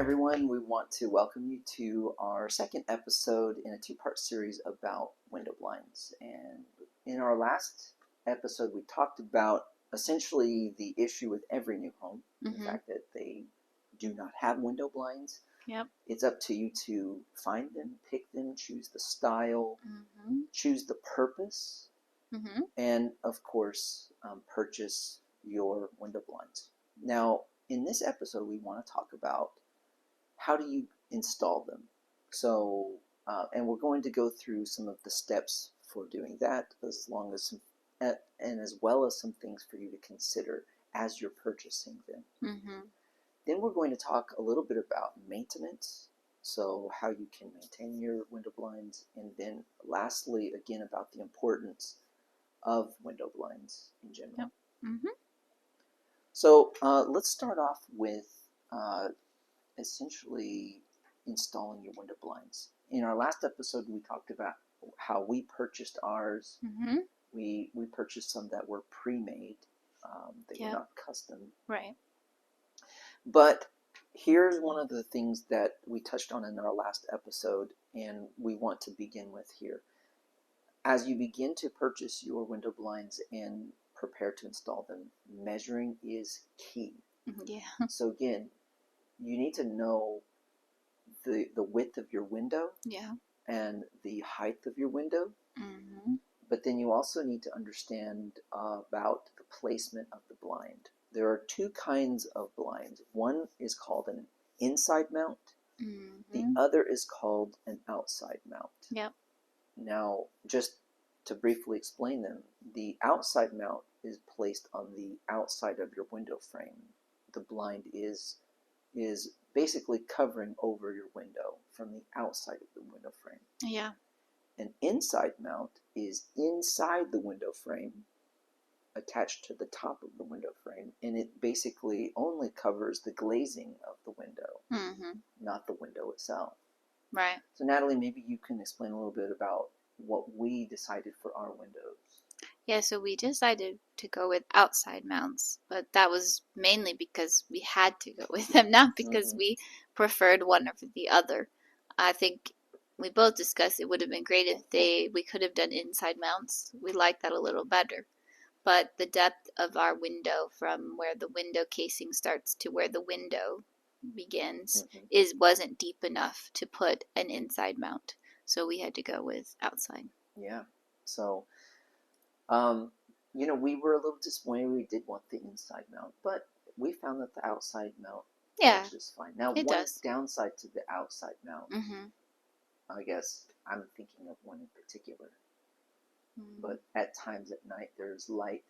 everyone. We want to welcome you to our second episode in a two-part series about window blinds. And in our last episode, we talked about essentially the issue with every new home, the fact that they do not have window blinds. Yep. It's up to you to find them, pick them, choose the style, choose the purpose, and of course, purchase your window blinds. Now, in this episode, we want to talk about how do you install them. So, and we're going to go through some of the steps for doing that, as well as some things for you to consider as you're purchasing them. Then we're going to talk a little bit about maintenance, so how you can maintain your window blinds, and then lastly, again, about the importance of window blinds in general. Yep. So let's start off with essentially installing your window blinds. In our last episode, we talked about how we purchased ours. We purchased some that were pre-made. They were not custom. Right. But here's one of the things that we touched on in our last episode, and we want to begin with here. As you begin to purchase your window blinds and prepare to install them, measuring is key. So again, you need to know the width of your window and the height of your window. But then you also need to understand about the placement of the blind. There are two kinds of blinds. One is called an inside mount. The other is called an outside mount. Yep. Now, just to briefly explain them, the outside mount is placed on the outside of your window frame. The blind is basically covering over your window from the outside of the window frame. Yeah. An inside mount is inside the window frame, attached to the top of the window frame, and it basically only covers the glazing of the window, not the window itself. Right. So Natalie, maybe you can explain a little bit about what we decided for our windows. Yeah, so we decided to go with outside mounts, but that was mainly because we had to go with them, not because we preferred one over the other. I think we both discussed it would have been great if we could have done inside mounts. We like that a little better. But the depth of our window from where the window casing starts to where the window begins wasn't deep enough to put an inside mount. So we had to go with outside. Yeah. So, we were a little disappointed. We did want the inside mount, but we found that the outside mount works just fine. Now, one downside to the outside mount, I guess I'm thinking of one in particular. But at times at night, there's light.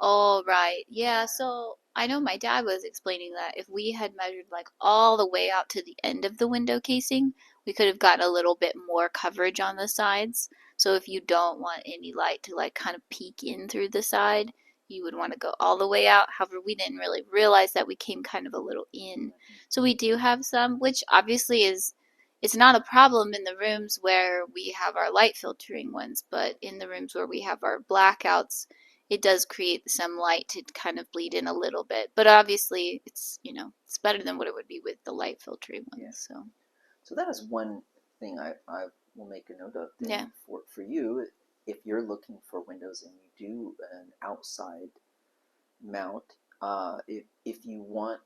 Oh, right. Yeah, so I know my dad was explaining that if we had measured like all the way out to the end of the window casing, we could have gotten a little bit more coverage on the sides. So if you don't want any light to like kind of peek in through the side, you would want to go all the way out. However, we didn't really realize that we came kind of a little in. So we do have some, which obviously it's not a problem in the rooms where we have our light filtering ones, but in the rooms where we have our blackouts, it does create some light to kind of bleed in a little bit. But obviously, it's better than what it would be with the light filtering ones. Yeah. So that is one thing I will make a note of. For you, if you're looking for windows and you do an outside mount, if you want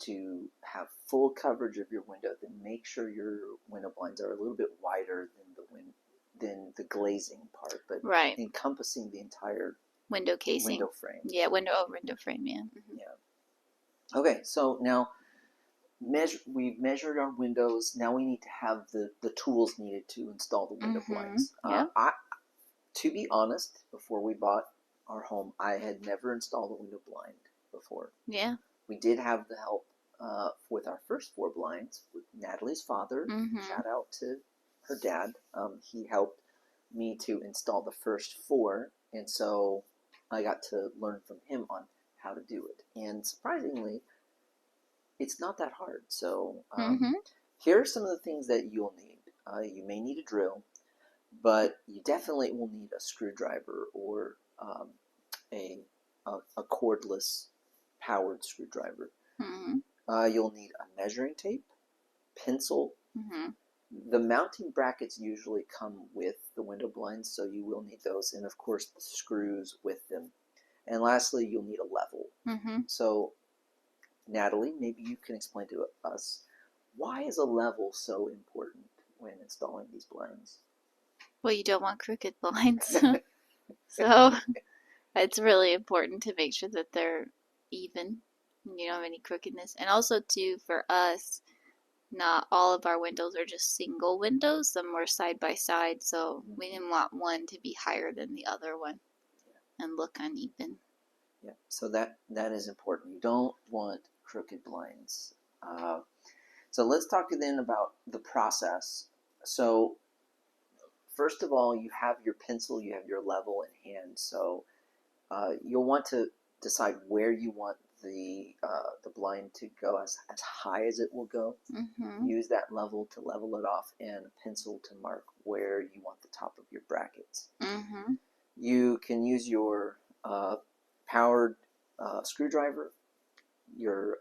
to have full coverage of your window, then make sure your window blinds are a little bit wider than the glazing part, but encompassing the entire window casing, window frame. Yeah, window frame. Yeah. Yeah. Okay, so now we've measured our windows. Now we need to have the tools needed to install the window blinds. To be honest, before we bought our home, I had never installed a window blind before. Yeah. We did have the help with our first 4 blinds with Natalie's father. Shout out to her dad. He helped me to install the first 4, and so I got to learn from him on how to do it. And surprisingly, it's not that hard. So here are some of the things that you'll need. You may need a drill, but you definitely will need a screwdriver or a cordless powered screwdriver. You'll need a measuring tape, pencil. Mm-hmm. The mounting brackets usually come with the window blinds, so you will need those, and of course the screws with them. And lastly, you'll need a level. Mm-hmm. So, Natalie, maybe you can explain to us, why is a level so important when installing these blinds? Well, you don't want crooked blinds. So it's really important to make sure that they're even. You don't have any crookedness. And also, too, for us, not all of our windows are just single windows. Some were side by side, so we didn't want one to be higher than the other one and look uneven. Yeah, so that is important. You don't want crooked blinds. So let's talk then about the process. So first of all, you have your pencil, you have your level in hand. So you'll want to decide where you want the blind to go, as high as it will go. Mm-hmm. Use that level to level it off, and a pencil to mark where you want the top of your brackets. Mm-hmm. You can use your powered screwdriver, your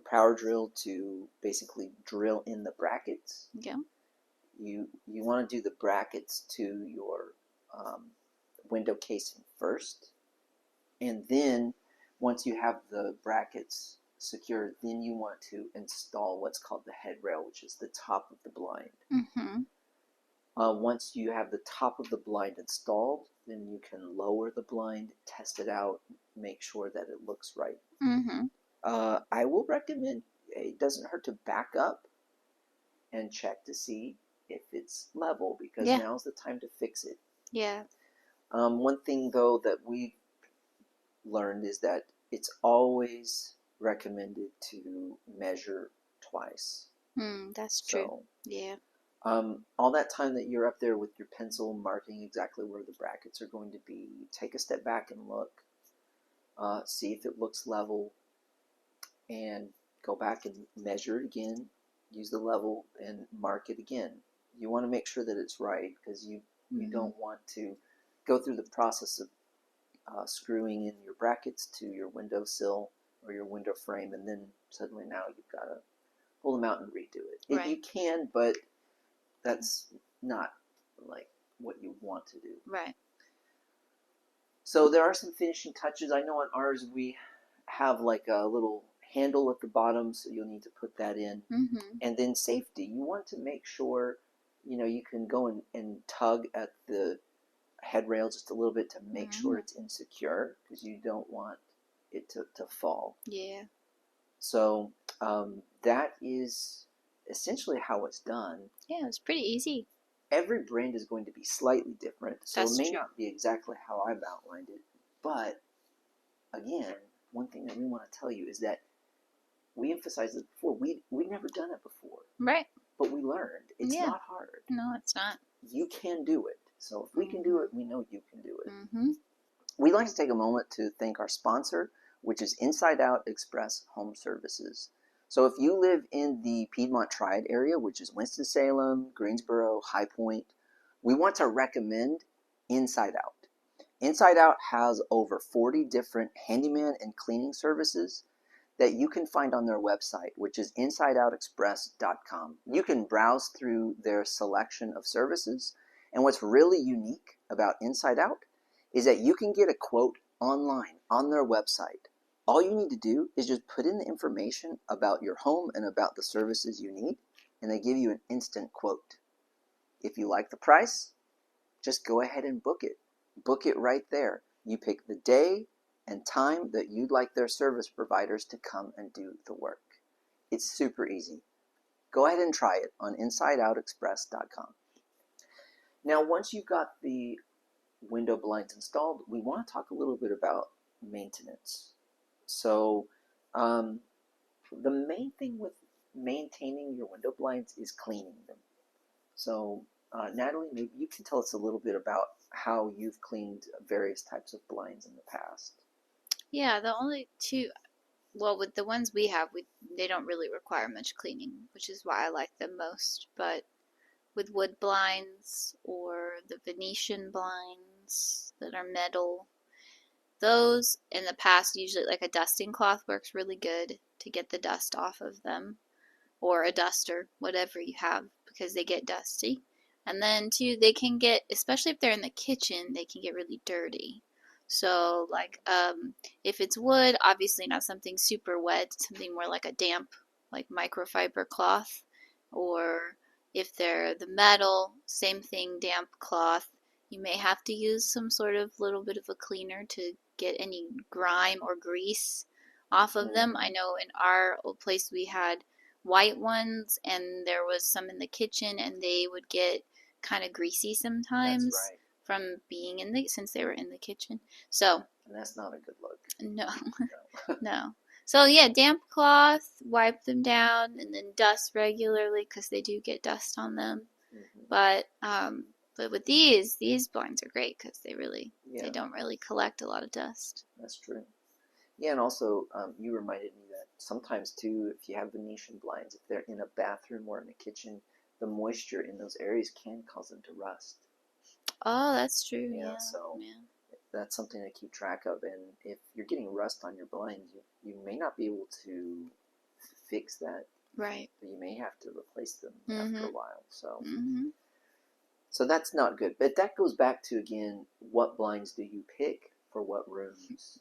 power drill to basically drill in the brackets. Yeah. You want to do the brackets to your window casing first, and then once you have the brackets secured, then you want to install what's called the headrail, which is the top of the blind. Mm-hmm. Once you have the top of the blind installed, then you can lower the blind, test it out, make sure that it looks right. Mm-hmm. I will recommend, it doesn't hurt to back up and check to see if it's level, because now's the time to fix it. Yeah. One thing, though, that we learned is that it's always recommended to measure twice. That's true. Yeah. All that time that you're up there with your pencil marking exactly where the brackets are going to be, take a step back and look, see if it looks level, and go back and measure it again, use the level and mark it again. You want to make sure that it's right, because you don't want to go through the process of screwing in your brackets to your windowsill or your window frame, and then suddenly now you've got to pull them out and redo it. Right. You can, but that's not like what you want to do. Right. So there are some finishing touches. I know on ours we have like a little handle at the bottom, so you'll need to put that in. Mm-hmm. And then safety. You want to make sure, you can go and tug at the headrail just a little bit to make sure it's insecure, because you don't want it to fall. Yeah. So that is essentially how it's done. Yeah, it's pretty easy. Every brand is going to be slightly different, so That's it may true. not be exactly how I've outlined it. But again, one thing that we want to tell you is that we emphasized it before. We've never done it before. Right. But we learned. It's not hard. No, it's not. You can do it. So if we can do it, we know you can do it. Mm-hmm. We'd like to take a moment to thank our sponsor, which is Inside Out Express Home Services. So if you live in the Piedmont Triad area, which is Winston-Salem, Greensboro, High Point, we want to recommend Inside Out. Inside Out has over 40 different handyman and cleaning services that you can find on their website, which is insideoutexpress.com. You can browse through their selection of services, and what's really unique about Inside Out is that you can get a quote online on their website. All you need to do is just put in the information about your home and about the services you need, and they give you an instant quote. If you like the price, just go ahead and book it. Book it right there. You pick the day and time that you'd like their service providers to come and do the work. It's super easy. Go ahead and try it on insideoutexpress.com. Now, once you've got the window blinds installed, we want to talk a little bit about maintenance. So, the main thing with maintaining your window blinds is cleaning them. So, Natalie, maybe you can tell us a little bit about how you've cleaned various types of blinds in the past. Yeah, the only two, well, with the ones we have, they don't really require much cleaning, which is why I like them most. But with wood blinds or the Venetian blinds that are metal, those in the past, usually like a dusting cloth works really good to get the dust off of them, or a duster, whatever you have, because they get dusty. And then too, they can get, especially if they're in the kitchen, they can get really dirty. So like, if it's wood, obviously not something super wet, something more like a damp, like microfiber cloth. Or if they're the metal, same thing, damp cloth. You may have to use some sort of little bit of a cleaner to get any grime or grease off of them. I know in our old place we had white ones, and there was some in the kitchen, and they would get kind of greasy sometimes from being in the, since they were in the kitchen. So, and that's not a good look. No, no. So yeah, damp cloth, wipe them down, and then dust regularly because they do get dust on them. But with these blinds are great because they don't really collect a lot of dust. That's true. Yeah, and also you reminded me that sometimes too, if you have Venetian blinds, if they're in a bathroom or in a kitchen, the moisture in those areas can cause them to rust. Oh, that's true. Yeah, so that's something to keep track of. And if you're getting rust on your blinds, you may not be able to fix that. Right. But you may have to replace them after a while. So, so that's not good. But that goes back to, again, what blinds do you pick for what rooms?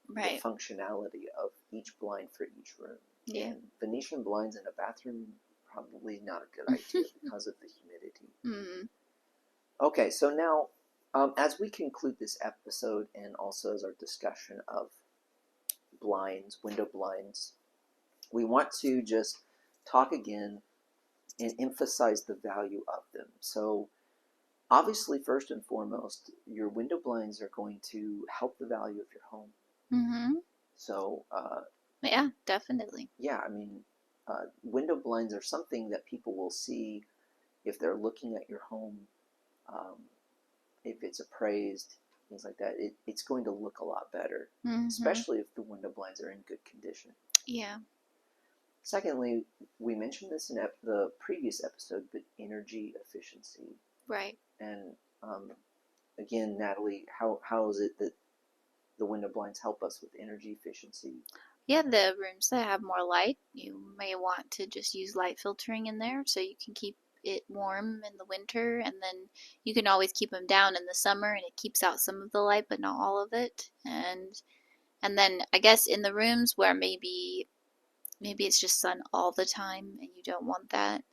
Right. The functionality of each blind for each room. Yeah. And Venetian blinds in a bathroom, probably not a good idea because of the humidity. Okay, so now, as we conclude this episode and also as our discussion of blinds, window blinds, we want to just talk again and emphasize the value of them. So obviously, first and foremost, your window blinds are going to help the value of your home. So yeah, definitely. Yeah, I mean, window blinds are something that people will see if they're looking at your home. If it's appraised, things like that, it's going to look a lot better, especially if the window blinds are in good condition. Yeah. Secondly, we mentioned this in the previous episode, but energy efficiency. Right. And again, Natalie, how is it that the window blinds help us with energy efficiency? Yeah, the rooms that have more light, you may want to just use light filtering in there so you can keep it warm in the winter, and then you can always keep them down in the summer, and it keeps out some of the light but not all of it. And then I guess in the rooms where maybe it's just sun all the time and you don't want that,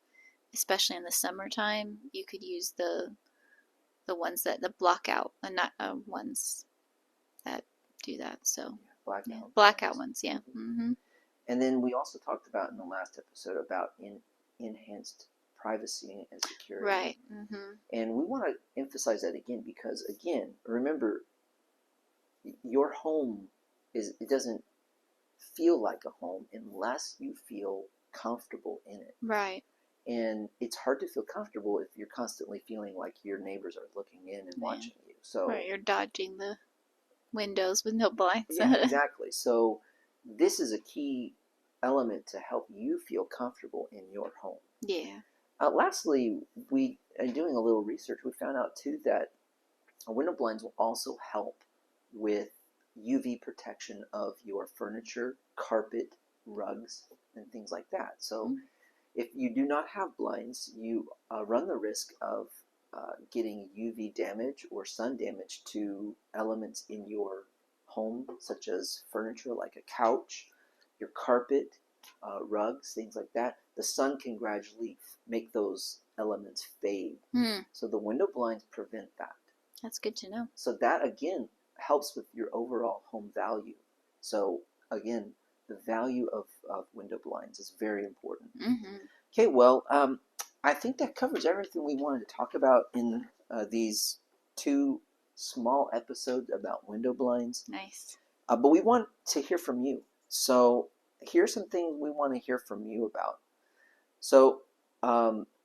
especially in the summertime, you could use the ones that the blackout, and not ones that do that. So blackout ones, yeah. And then we also talked about in the last episode about enhanced privacy and security. Right. And we want to emphasize that again because, again, remember, your home it doesn't feel like a home unless you feel comfortable in it. Right. And it's hard to feel comfortable if you're constantly feeling like your neighbors are looking in and watching you. So right, you're dodging the windows with no blinds. Yeah, exactly. So this is a key element to help you feel comfortable in your home. Yeah. Lastly, in doing a little research, we found out too that window blinds will also help with UV protection of your furniture, carpet, rugs, and things like that. So if you do not have blinds, you run the risk of getting UV damage or sun damage to elements in your home, such as furniture like a couch, your carpet, rugs, things like that. The sun can gradually make those elements fade. So the window blinds prevent that. That's good to know. So that, again, helps with your overall home value. So, again, the value of window blinds is very important. Okay, well, I think that covers everything we wanted to talk about in these 2 small episodes about window blinds. Nice. But we want to hear from you. So here's some things we want to hear from you about. So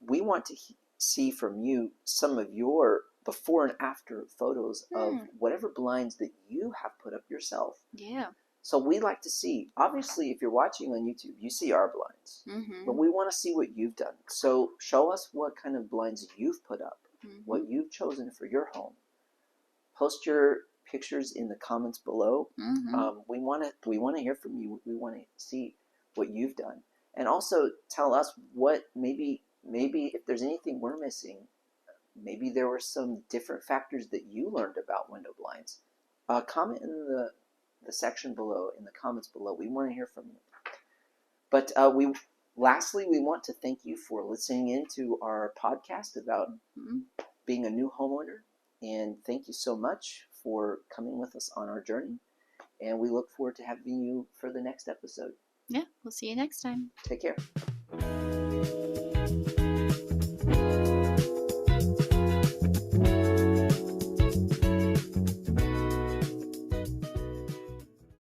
we want to see from you some of your before and after photos of whatever blinds that you have put up yourself. Yeah. So we like to see, obviously, if you're watching on YouTube, you see our blinds. But we want to see what you've done. So show us what kind of blinds you've put up, what you've chosen for your home. Post your pictures in the comments below. We want to hear from you. We want to see what you've done, and also tell us what maybe if there's anything we're missing. Maybe there were some different factors that you learned about window blinds. Comment in the section below, in the comments below. We want to hear from you. But lastly, we want to thank you for listening into our podcast about being a new homeowner. And thank you so much for coming with us on our journey. And we look forward to having you for the next episode. Yeah, we'll see you next time. Take care.